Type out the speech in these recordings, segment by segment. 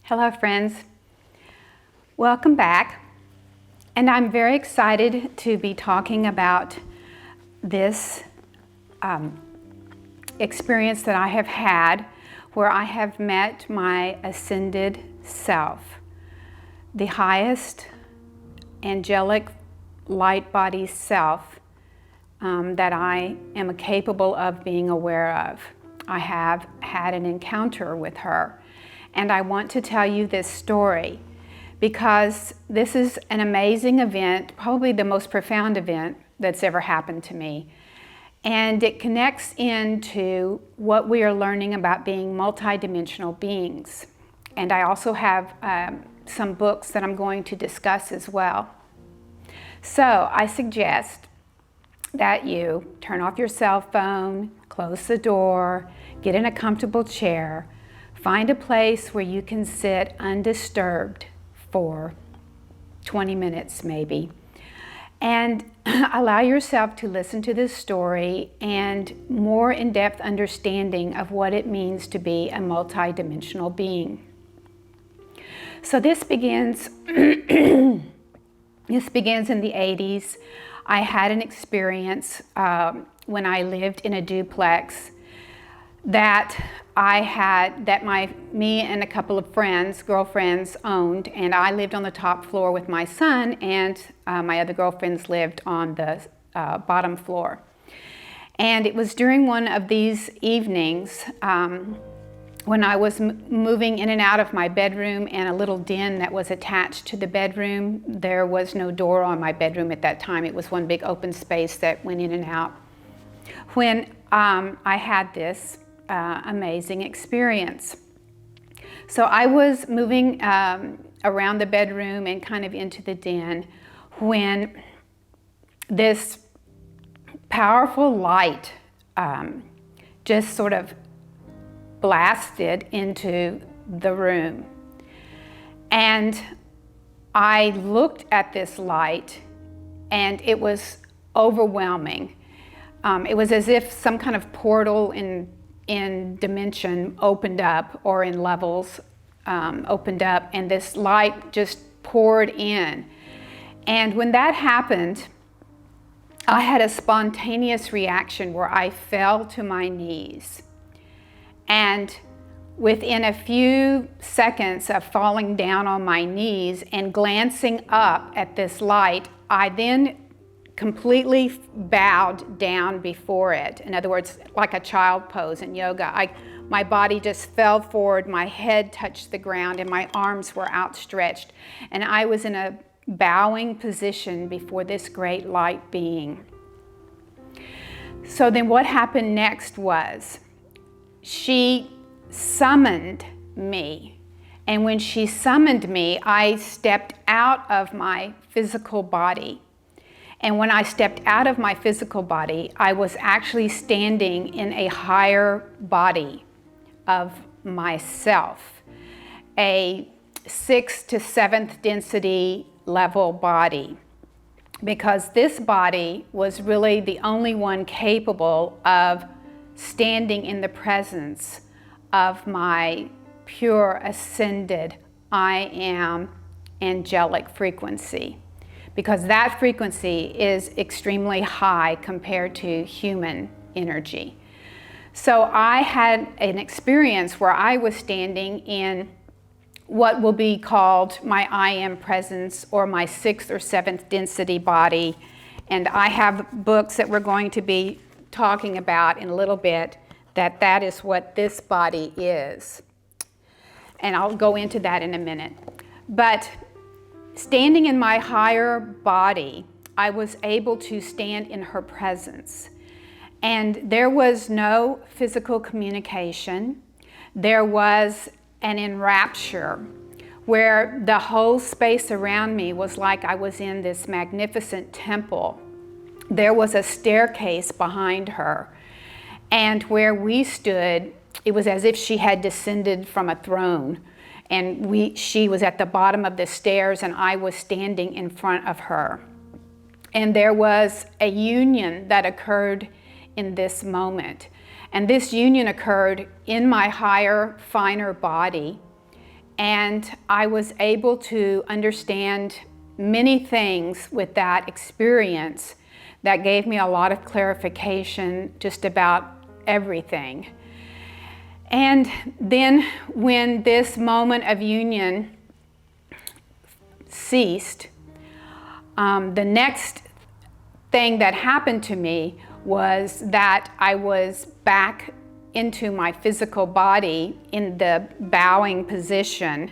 Hello friends, welcome back, and I'm very excited to be talking about this experience that I have had where I have met my ascended self, the highest angelic light body self that I am capable of being aware of. I have had an encounter with her. And I want to tell you this story because this is an amazing event, probably the most profound event that's ever happened to me. And it connects into what we are learning about being multidimensional beings. And I also have some books that I'm going to discuss as well. So I suggest that you turn off your cell phone, close the door, get in a comfortable chair, find a place where you can sit undisturbed for 20 minutes maybe, and allow yourself to listen to this story and more in-depth understanding of what it means to be a multidimensional being. So this begins, in the 80s. I had an experience when I lived in a duplex that me and a couple of girlfriends owned, and I lived on the top floor with my son, and my other girlfriends lived on the bottom floor. And it was during one of these evenings when I was moving in and out of my bedroom and a little den that was attached to the bedroom. There was no door on my bedroom at that time. It was one big open space that went in and out. When I had this amazing experience. So I was moving around the bedroom and kind of into the den when this powerful light just sort of blasted into the room. And I looked at this light and it was overwhelming. It was as if some kind of portal in dimension opened up, or in levels opened up, and this light just poured in. And when that happened, I had a spontaneous reaction where I fell to my knees. And within a few seconds of falling down on my knees and glancing up at this light, I then completely bowed down before it. In other words, like a child pose in yoga. My body just fell forward, my head touched the ground, and my arms were outstretched. And I was in a bowing position before this great light being. So then what happened next was, she summoned me. And when she summoned me, I stepped out of my physical body. And when I stepped out of my physical body, I was actually standing in a higher body of myself, a 6th to 7th density level body, because this body was really the only one capable of standing in the presence of my pure ascended I am angelic frequency. Because that frequency is extremely high compared to human energy. So I had an experience where I was standing in what will be called my I am presence, or my 6th or 7th density body. And I have books that we're going to be talking about in a little bit, that is what this body is. And I'll go into that in a minute. But standing in my higher body, I was able to stand in her presence. And there was no physical communication. There was an enrapture where the whole space around me was like I was in this magnificent temple. There was a staircase behind her. And where we stood, it was as if she had descended from a throne. And she was at the bottom of the stairs, and I was standing in front of her. And there was a union that occurred in this moment. And this union occurred in my higher, finer body. And I was able to understand many things with that experience that gave me a lot of clarification just about everything. And then when this moment of union ceased, the next thing that happened to me was that I was back into my physical body in the bowing position,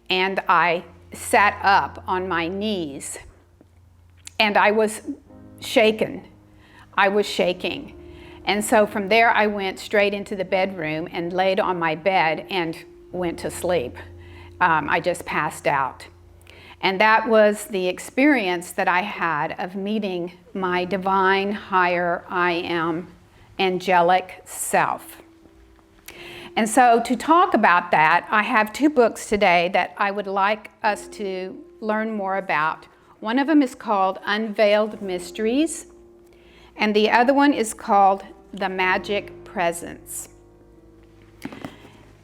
and I sat up on my knees, and I was shaken. I was shaking. And so from there I went straight into the bedroom and laid on my bed and went to sleep. I just passed out. And that was the experience that I had of meeting my divine, higher I am, angelic self. And so to talk about that, I have two books today that I would like us to learn more about. One of them is called Unveiled Mysteries, and the other one is called The Magic Presence.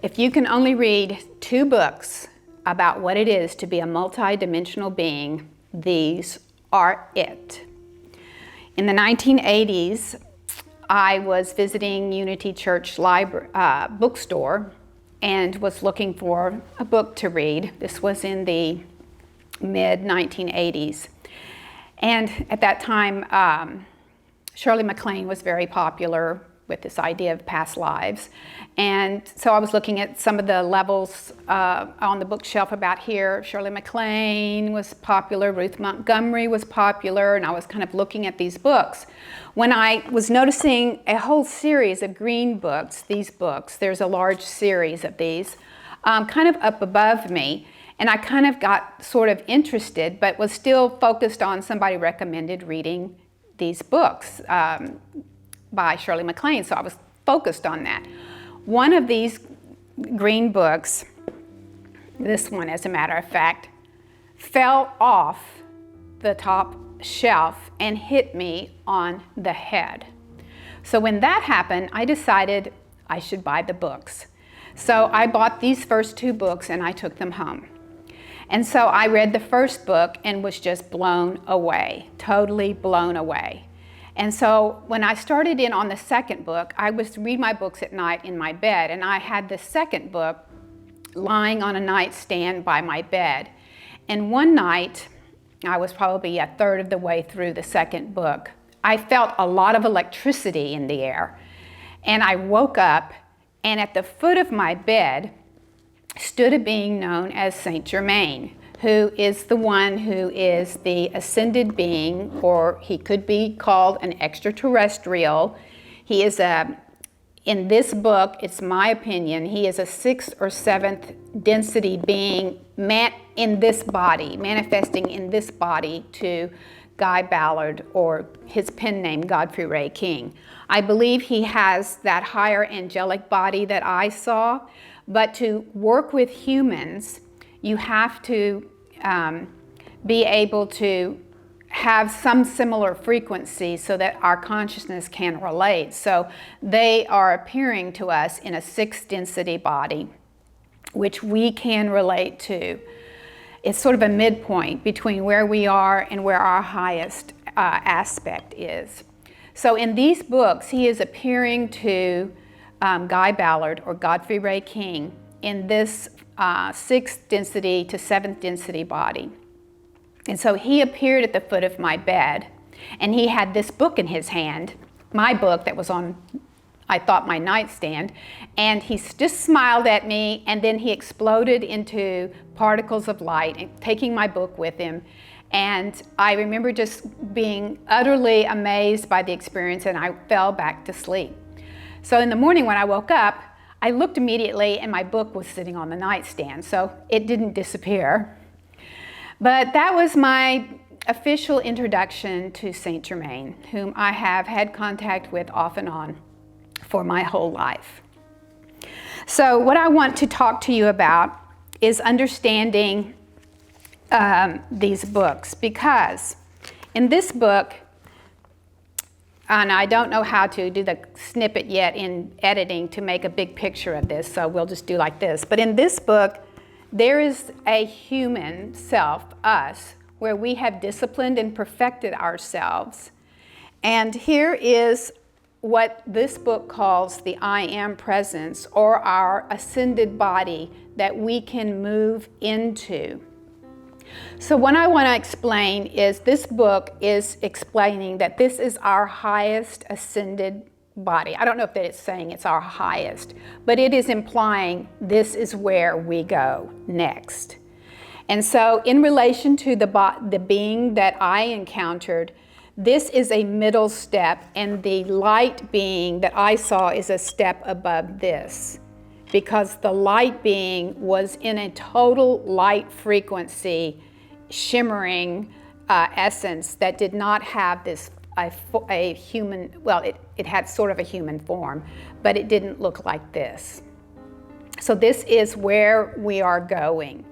If you can only read two books about what it is to be a multi-dimensional being, these are it. In the 1980s, I was visiting Unity Church bookstore and was looking for a book to read. This was in the mid-1980s. And at that time, Shirley MacLaine was very popular with this idea of past lives. And so I was looking at some of the levels on the bookshelf about here. Shirley MacLaine was popular, Ruth Montgomery was popular, and I was kind of looking at these books. When I was noticing a whole series of green books, these books, there's a large series of these, kind of up above me, and I kind of got sort of interested, but was still focused on somebody recommended reading these books by Shirley MacLaine, so I was focused on that. One of these green books, this one as a matter of fact, fell off the top shelf and hit me on the head. So when that happened, I decided I should buy the books. So I bought these first two books and I took them home. And so I read the first book and was just blown away, totally blown away. And so when I started in on the second book, I was to read my books at night in my bed, and I had the second book lying on a nightstand by my bed. And one night, I was probably a third of the way through the second book, I felt a lot of electricity in the air. And I woke up, and at the foot of my bed stood a being known as Saint Germain, who is the one who is the ascended being, or he could be called an extraterrestrial. He is in this book, it's my opinion, he is a 6th or 7th density being in this body, manifesting in this body to Guy Ballard, or his pen name, Godfrey Ray King. I believe he has that higher angelic body that I saw, but to work with humans, you have to be able to have some similar frequency so that our consciousness can relate. So they are appearing to us in a 6th density body, which we can relate to. It's sort of a midpoint between where we are and where our highest aspect is. So in these books, he is appearing to Guy Ballard or Godfrey Ray King in this 6th density to 7th density body. And so he appeared at the foot of my bed, and he had this book in his hand, my book that was on, I thought, my nightstand, and he just smiled at me, and then he exploded into particles of light, taking my book with him. And I remember just being utterly amazed by the experience, and I fell back to sleep. So in the morning when I woke up, I looked immediately, and my book was sitting on the nightstand, so it didn't disappear. But that was my official introduction to Saint Germain, whom I have had contact with off and on for my whole life. So what I want to talk to you about is understanding these books, because in this book, and I don't know how to do the snippet yet in editing to make a big picture of this, so we'll just do like this. But in this book, There is a human self, us, where we have disciplined and perfected ourselves. And here is what this book calls the I Am presence, or our ascended body that we can move into. So what I want to explain is this book is explaining that this is our highest ascended body. I don't know if that it's saying it's our highest, but it is implying this is where we go next. And so in relation to the being that I encountered, this is a middle step, and the light being that I saw is a step above this, because the light being was in a total light frequency, shimmering essence that did not have this a human, well, it had sort of a human form, but it didn't look like this. So this is where we are going.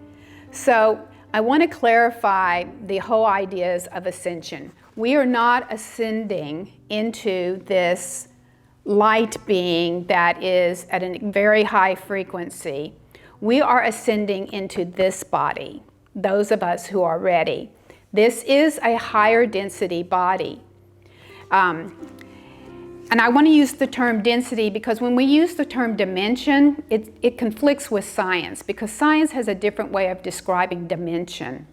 So I want to clarify the whole ideas of ascension. We are not ascending into this light being that is at a very high frequency. We are ascending into this body, those of us who are ready. This is a higher density body. And I want to use the term density because when we use the term dimension, it conflicts with science, because science has a different way of describing dimension.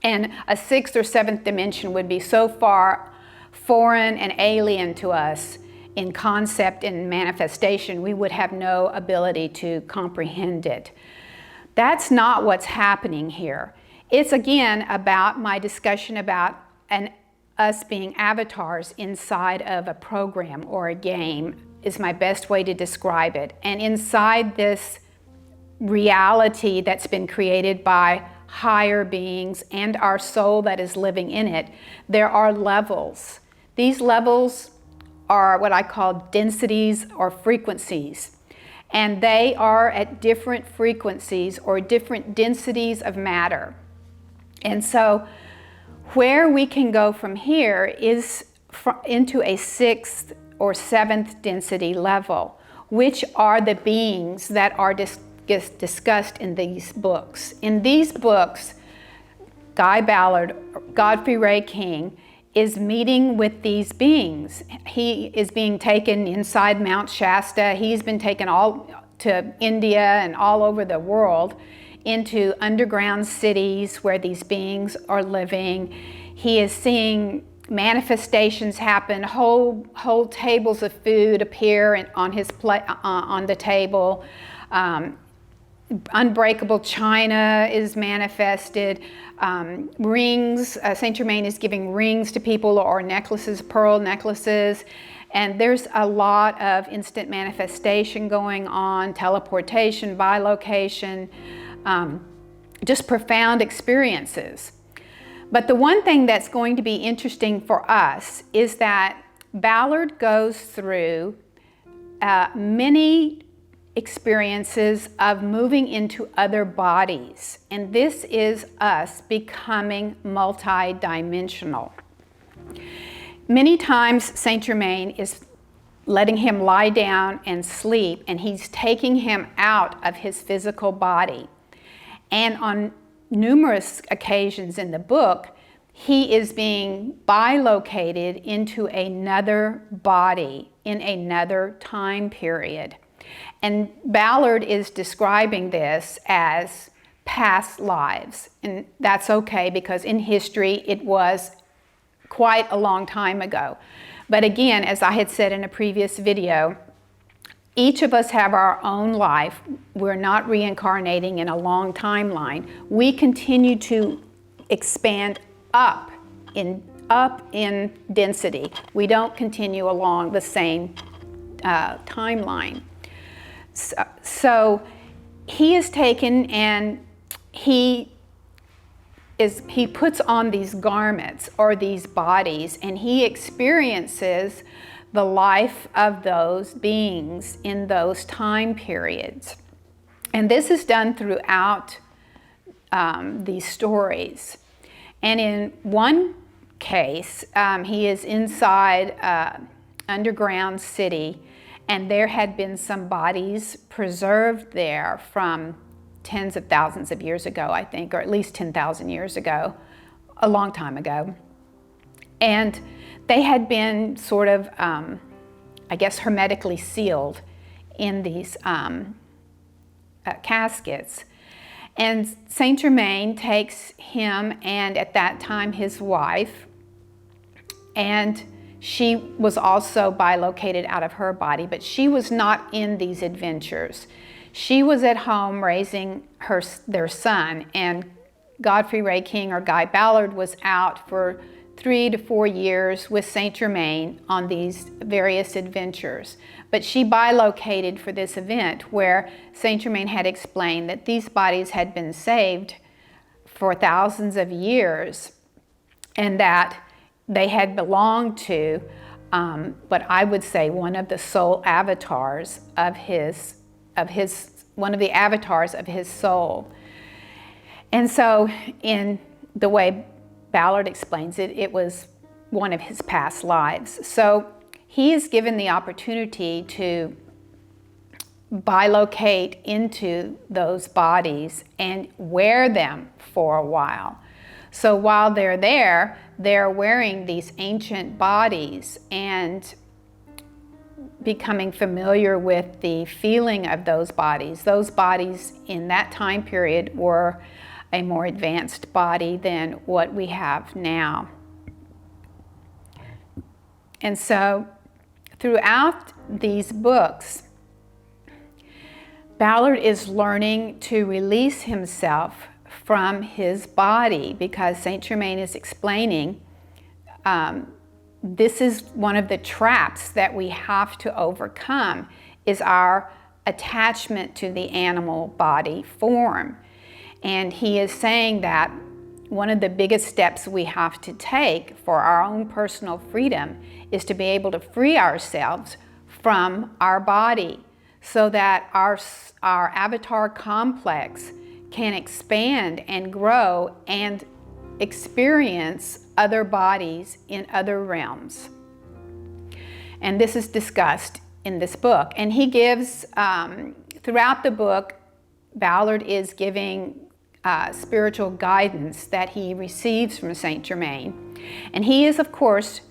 And a sixth or seventh dimension would be so far foreign and alien to us in concept and manifestation, we would have no ability to comprehend it. That's not what's happening here. It's again about my discussion about us being avatars inside of a program or a game is my best way to describe it. And inside this reality that's been created by higher beings and our soul that is living in it, there are levels. These levels are what I call densities or frequencies. And they are at different frequencies or different densities of matter. And so where we can go from here is into a sixth or seventh density level, which are the beings that are discussed in these books. In these books, Guy Ballard, Godfrey Ray King, is meeting with these beings. He is being taken inside Mount Shasta. He's been taken all to India and all over the world, into underground cities where these beings are living. He is seeing manifestations happen, whole tables of food appear on the table. Unbreakable china is manifested. Rings, Saint Germain is giving rings to people, or necklaces, pearl necklaces. And there's a lot of instant manifestation going on, teleportation, bi-location, just profound experiences. But the one thing that's going to be interesting for us is that Ballard goes through many experiences of moving into other bodies. And this is us becoming multi-dimensional. Many times Saint Germain is letting him lie down and sleep, and he's taking him out of his physical body. And on numerous occasions in the book, he is being bi-located into another body in another time period. And Ballard is describing this as past lives. And that's okay, because in history it was quite a long time ago. But again, as I had said in a previous video, each of us have our own life. We're not reincarnating in a long timeline. We continue to expand up in density. We don't continue along the same timeline. So he is taken, and he puts on these garments or these bodies, and he experiences the life of those beings in those time periods. And this is done throughout these stories. And in one case, he is inside an underground city, and there had been some bodies preserved there from tens of thousands of years ago, I think, or at least 10,000 years ago, a long time ago. And they had been sort of, I guess, hermetically sealed in these caskets. And Saint Germain takes him and at that time his wife, and she was also bilocated out of her body, but she was not in these adventures. She was at home raising their son, and Godfrey Ray King or Guy Ballard was out for 3 to 4 years with Saint Germain on these various adventures. But she bilocated for this event where Saint Germain had explained that these bodies had been saved for thousands of years and that they had belonged to what I would say one of the soul avatars of one of the avatars of his soul. And so in the way Ballard explains it, it was one of his past lives. So he is given the opportunity to bilocate into those bodies and wear them for a while. So while they're there, they're wearing these ancient bodies and becoming familiar with the feeling of those bodies. Those bodies in that time period were a more advanced body than what we have now. And so throughout these books, Ballard is learning to release himself from his body because Saint Germain is explaining this is one of the traps that we have to overcome, is our attachment to the animal body form. And he is saying that one of the biggest steps we have to take for our own personal freedom is to be able to free ourselves from our body so that our avatar complex can expand and grow and experience other bodies in other realms. And this is discussed in this book. And he gives, throughout the book, Ballard is giving spiritual guidance that he receives from Saint Germain. And he is, of course,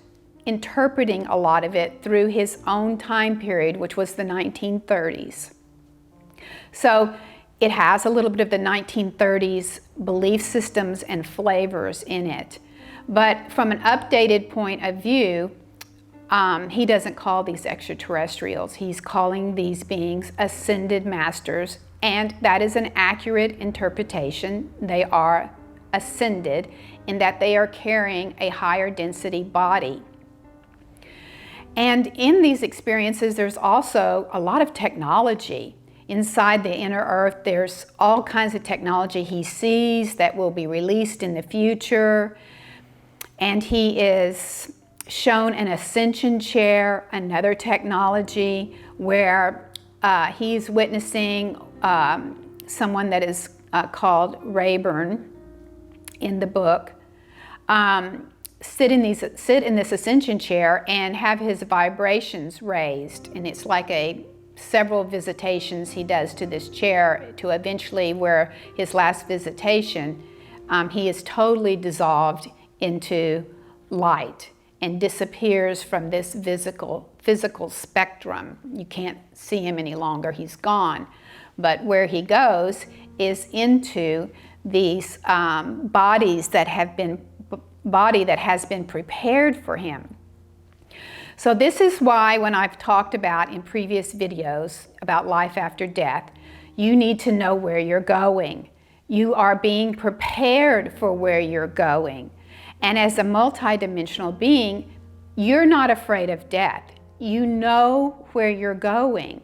interpreting a lot of it through his own time period, which was the 1930s. So it has a little bit of the 1930s belief systems and flavors in it. But from an updated point of view, he doesn't call these extraterrestrials. He's calling these beings ascended masters, and that is an accurate interpretation. They are ascended in that they are carrying a higher density body. And in these experiences, there's also a lot of technology. Inside the inner earth, there's all kinds of technology he sees that will be released in the future. And he is shown an Ascension chair, another technology where he's witnessing someone that is called Rayburn in the book, sit in this Ascension chair and have his vibrations raised. And it's like several visitations he does to this chair to eventually where his last visitation, he is totally dissolved into light and disappears from this physical spectrum. You can't see him any longer, he's gone. But where he goes is into these body that has been prepared for him. So this is why when I've talked about in previous videos about life after death, you need to know where you're going. You are being prepared for where you're going. And as a multidimensional being, you're not afraid of death. You know where you're going.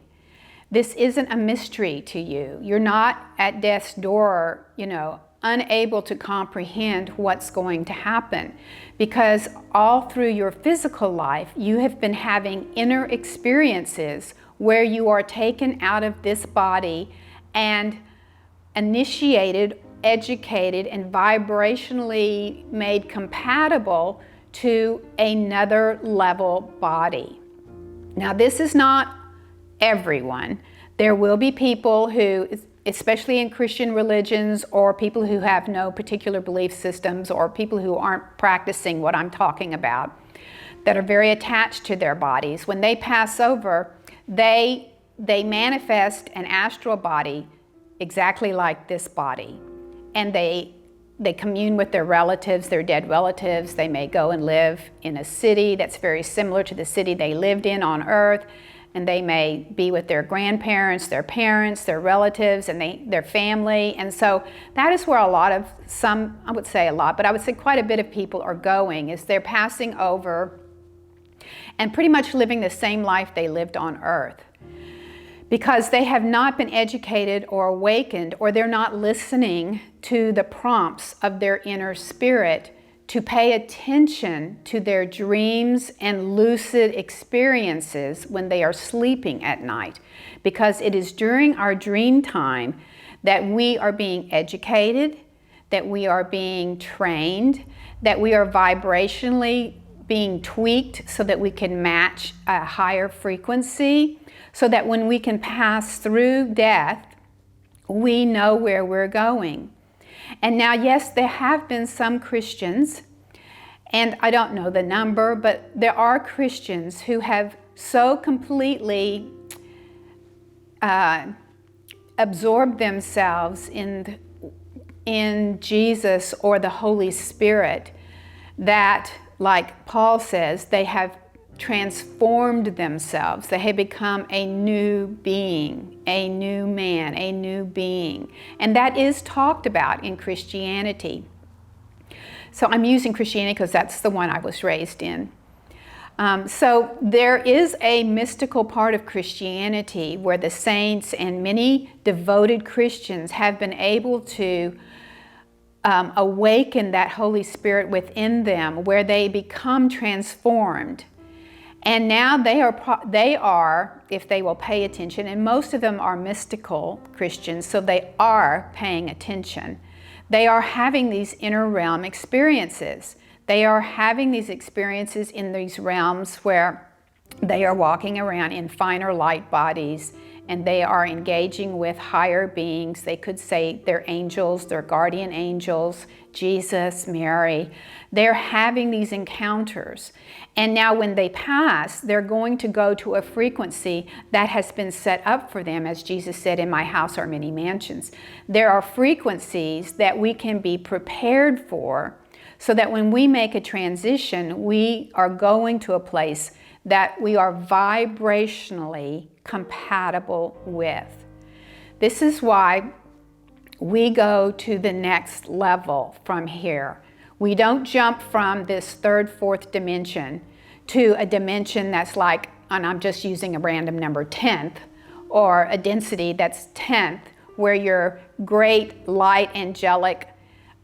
This isn't a mystery to you. You're not at death's door, unable to comprehend what's going to happen, because all through your physical life, you have been having inner experiences where you are taken out of this body and initiated, educated, and vibrationally made compatible to another level body. Now, this is not everyone. There will be people who especially in Christian religions, or people who have no particular belief systems, or people who aren't practicing what I'm talking about, that are very attached to their bodies, when they pass over, they manifest an astral body exactly like this body. And they commune with their relatives, their dead relatives. They may go and live in a city that's very similar to the city they lived in on Earth. And they may be with their grandparents, their parents, their relatives, and their family. And so that is where I would say a lot, but I would say quite a bit of people are going, is they're passing over and pretty much living the same life they lived on Earth, because they have not been educated or awakened, or they're not listening to the prompts of their inner spirit to pay attention to their dreams and lucid experiences when they are sleeping at night. Because it is during our dream time that we are being educated, that we are being trained, that we are vibrationally being tweaked so that we can match a higher frequency, so that when we can pass through death, we know where we're going. And now, yes, there have been some Christians, and I don't know the number, but there are Christians who have so completely absorbed themselves in Jesus or the Holy Spirit that, like Paul says, they have transformed themselves. They have become a new being, a new man, a new being. And that is talked about in Christianity. So I'm using Christianity because that's the one I was raised in. So there is a mystical part of Christianity where the saints and many devoted Christians have been able to awaken that Holy Spirit within them, where they become transformed. And now they are, if they will pay attention, and most of them are mystical Christians, so they are paying attention. They are having these inner realm experiences. They are having these experiences in these realms where they are walking around in finer light bodies, and they are engaging with higher beings. They could say they're angels, they're guardian angels, Jesus, Mary. They're having these encounters. And now when they pass, they're going to go to a frequency that has been set up for them. As Jesus said, in my house are many mansions. There are frequencies that we can be prepared for, so that when we make a transition, we are going to a place that we are vibrationally compatible with. This is why we go to the next level from here. We don't jump from this third, fourth dimension to a dimension that's like, and I'm just using a random number, 10th, or a density that's 10th, where your great light angelic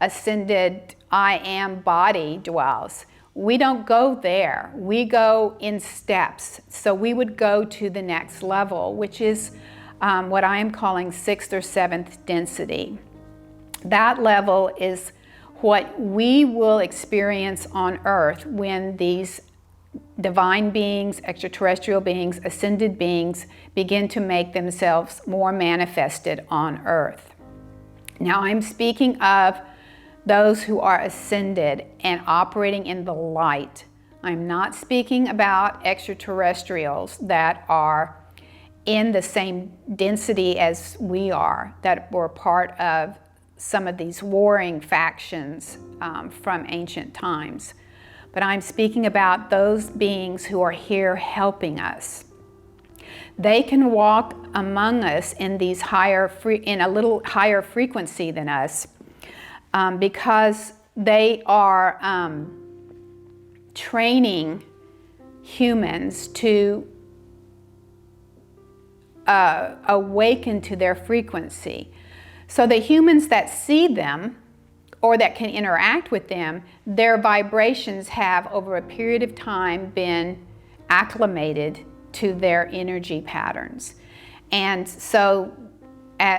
ascended I am body dwells. We don't go there. We go in steps. So we would go to the next level, which is what I am calling 6th or 7th density. That level is what we will experience on Earth when these divine beings, extraterrestrial beings, ascended beings begin to make themselves more manifested on Earth. Now, I'm speaking of those who are ascended and operating in the light. I'm not speaking about extraterrestrials that are in the same density as we are, that were part of some of these warring factions from ancient times. But I'm speaking about those beings who are here helping us. They can walk among us in these in a little higher frequency than us, because they are training humans to awaken to their frequency. So the humans that see them or that can interact with them, their vibrations have over a period of time been acclimated to their energy patterns. And so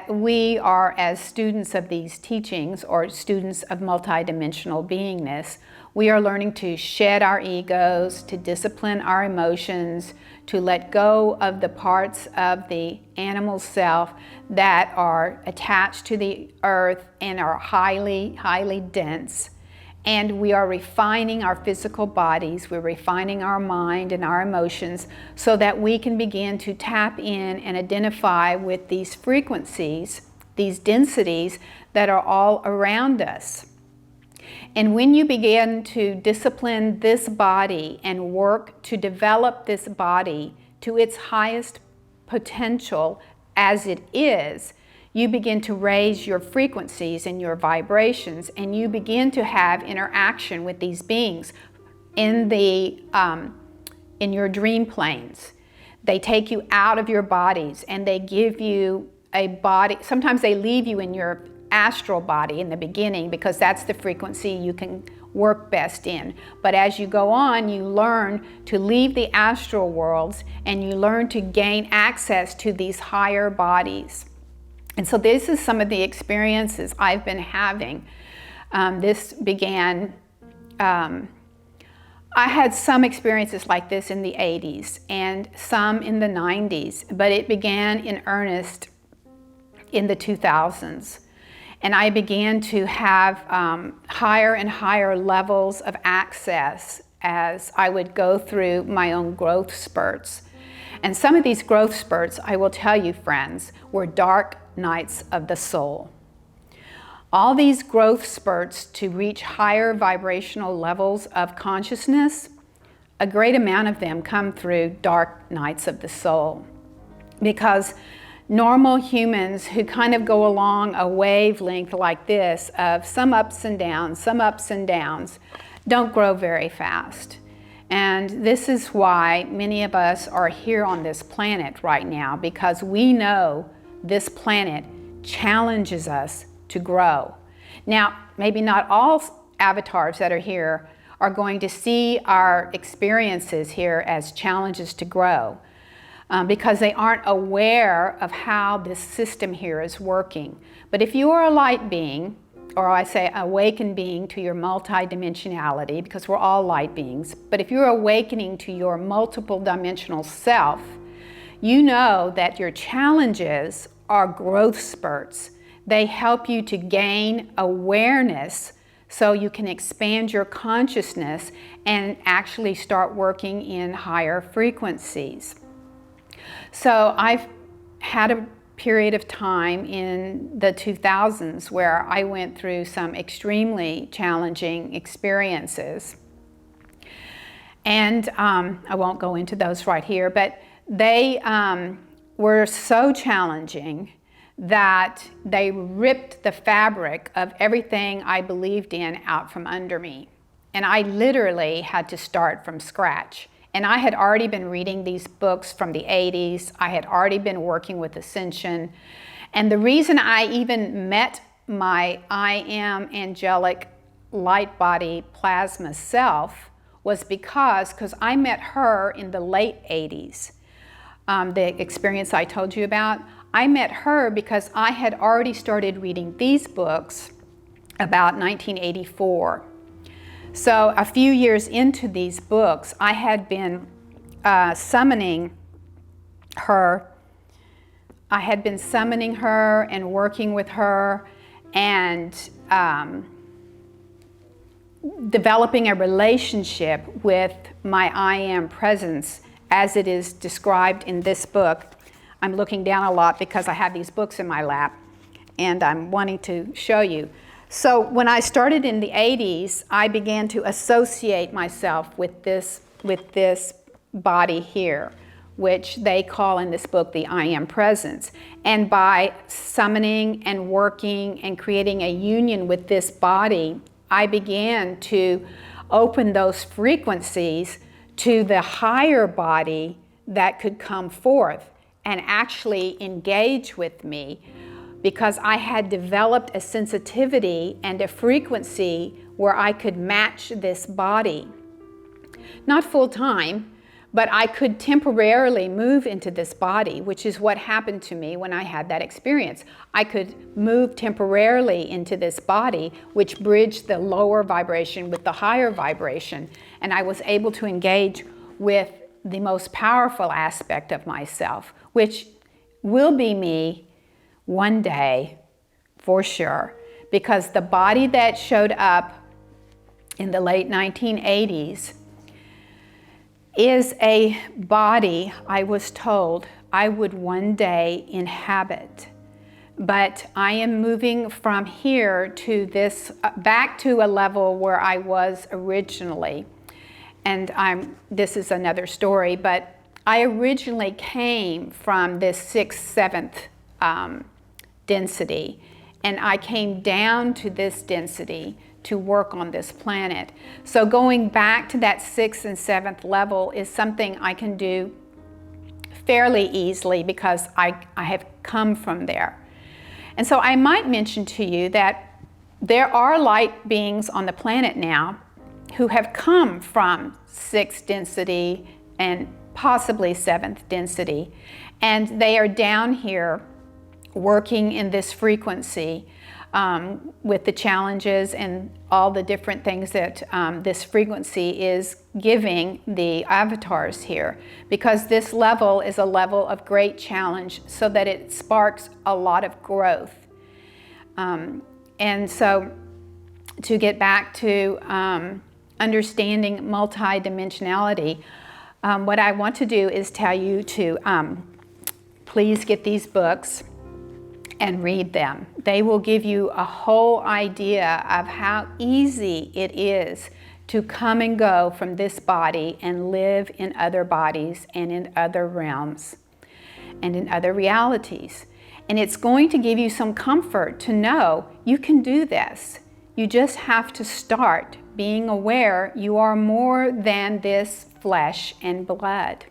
we are, as students of these teachings or students of multidimensional beingness, We are learning to shed our egos, to discipline our emotions, to let go of the parts of the animal self that are attached to the earth and are highly, highly dense. And we are refining our physical bodies, we're refining our mind and our emotions so that we can begin to tap in and identify with these frequencies, these densities that are all around us. And when you begin to discipline this body and work to develop this body to its highest potential as it is, you begin to raise your frequencies and your vibrations, and you begin to have interaction with these beings in your dream planes. They take you out of your bodies and they give you a body. Sometimes they leave you in your astral body in the beginning because that's the frequency you can work best in. But as you go on, you learn to leave the astral worlds and you learn to gain access to these higher bodies. And so this is some of the experiences I've been having. This began, I had some experiences like this in the 80s and some in the 90s, but it began in earnest in the 2000s. And I began to have higher and higher levels of access as I would go through my own growth spurts. And some of these growth spurts, I will tell you, friends, were dark nights of the soul. All these growth spurts to reach higher vibrational levels of consciousness, a great amount of them come through dark nights of the soul. Because normal humans who kind of go along a wavelength like this of some ups and downs, don't grow very fast. And this is why many of us are here on this planet right now, because we know this planet challenges us to grow. Now, maybe not all avatars that are here are going to see our experiences here as challenges to grow. Because they aren't aware of how this system here is working. But if you are a light being, or I say awakened being to your multi-dimensionality, because we're all light beings, but if you're awakening to your multiple dimensional self, you know that your challenges are growth spurts. They help you to gain awareness so you can expand your consciousness and actually start working in higher frequencies. So I've had a period of time in the 2000s where I went through some extremely challenging experiences. And I won't go into those right here, but they were so challenging that they ripped the fabric of everything I believed in out from under me. And I literally had to start from scratch. And I had already been reading these books from the 80s. I had already been working with Ascension. And the reason I even met my I am angelic light body plasma self was because I met her in the late 80s. The experience I told you about, I met her because I had already started reading these books about 1984. So a few years into these books, I had been summoning her. I had been summoning her and working with her and developing a relationship with my I am presence as it is described in this book. I'm looking down a lot because I have these books in my lap and I'm wanting to show you. So when I started in the 80s, I began to associate myself with this body here, which they call in this book the I am presence. And by summoning and working and creating a union with this body, I began to open those frequencies to the higher body that could come forth and actually engage with me, because I had developed a sensitivity and a frequency where I could match this body. Not full time, but I could temporarily move into this body, which is what happened to me when I had that experience. I could move temporarily into this body, which bridged the lower vibration with the higher vibration, and I was able to engage with the most powerful aspect of myself, which will be me one day for sure, because the body that showed up in the late 1980s is a body I was told I would one day inhabit. But I am moving from here to this, back to a level where I was originally. And this is another story, but I originally came from this 6th, 7th density, and I came down to this density to work on this planet. So going back to that 6th and 7th level is something I can do fairly easily because I have come from there. And so I might mention to you that there are light beings on the planet now who have come from 6th density and possibly 7th density, and they are down here working in this frequency with the challenges and all the different things that this frequency is giving the avatars here, because this level is a level of great challenge so that it sparks a lot of growth. And so to get back to understanding multidimensionality, what I want to do is tell you to please get these books and read them. They will give you a whole idea of how easy it is to come and go from this body and live in other bodies and in other realms and in other realities. And it's going to give you some comfort to know you can do this. You just have to start being aware you are more than this flesh and blood.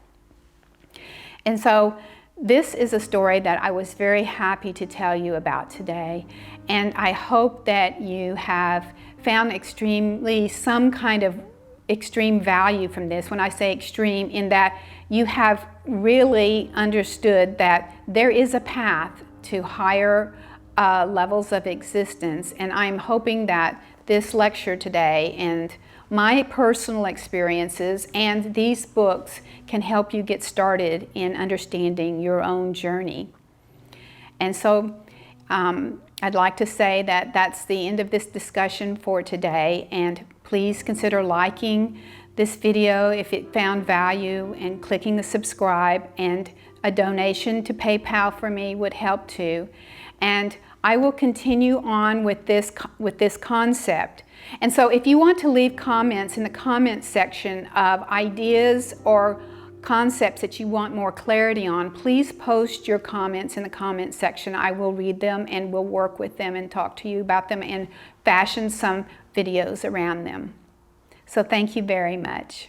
And so this is a story that I was very happy to tell you about today, and I hope that you have found some kind of extreme value from this. When I say extreme, in that you have really understood that there is a path to higher levels of existence, and I'm hoping that this lecture today and my personal experiences and these books can help you get started in understanding your own journey. And so I'd like to say that that's the end of this discussion for today, and please consider liking this video if it found value, and clicking the subscribe, and a donation to PayPal for me would help too. And I will continue on with this concept. And so if you want to leave comments in the comments section of ideas or concepts that you want more clarity on, please post your comments in the comments section. I will read them and we'll work with them and talk to you about them and fashion some videos around them. So thank you very much.